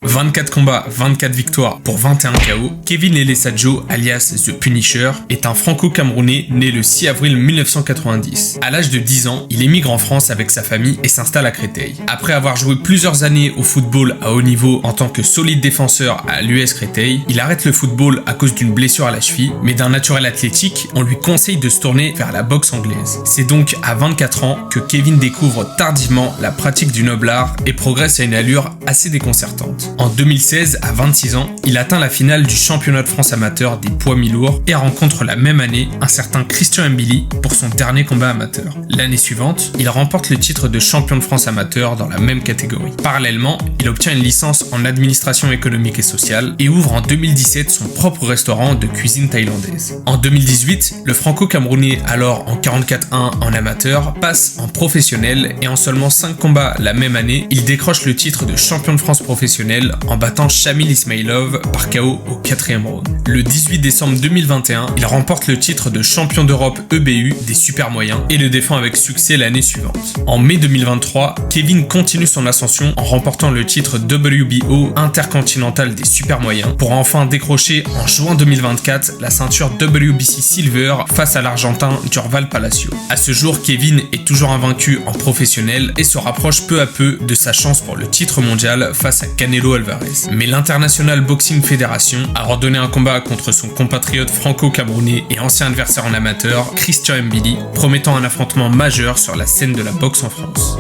24 combats, 24 victoires pour 21 KO, Kevin Elesadjo, alias The Punisher, est un franco-camerounais né le 6 avril 1990. À l'âge de 10 ans, il émigre en France avec sa famille et s'installe à Créteil. Après avoir joué plusieurs années au football à haut niveau en tant que solide défenseur à l'US Créteil, il arrête le football à cause d'une blessure à la cheville, mais d'un naturel athlétique, on lui conseille de se tourner vers la boxe anglaise. C'est donc à 24 ans que Kevin découvre tardivement la pratique du noble art et progresse à une allure assez déconcertante. En 2016, à 26 ans, il atteint la finale du championnat de France amateur des poids mi-lourds et rencontre la même année un certain Christian Mbili pour son dernier combat amateur. L'année suivante, il remporte le titre de champion de France amateur dans la même catégorie. Parallèlement, il obtient une licence en administration économique et sociale et ouvre en 2017 son propre restaurant de cuisine thaïlandaise. En 2018, le franco-camerounais, alors en 44-1 en amateur, passe en professionnel et en seulement 5 combats la même année, il décroche le titre de champion de France professionnel en battant Shamil Ismailov par KO au 4e round. Le 18 décembre 2021, il remporte le titre de champion d'Europe EBU des super moyens et le défend avec succès l'année suivante. En mai 2023, Kevin continue son ascension en remportant le titre WBO intercontinental des super moyens pour enfin décrocher en juin 2024 la ceinture WBC Silver face à l'Argentin Durval Palacio. À ce jour, Kevin est toujours invaincu en professionnel et se rapproche peu à peu de sa chance pour le titre mondial face à Canelo Alvarez. Mais l'International Boxing Federation a ordonné un combat contre son compatriote franco-camerounais et ancien adversaire en amateur, Christian Mbili, promettant un affrontement majeur sur la scène de la boxe en France.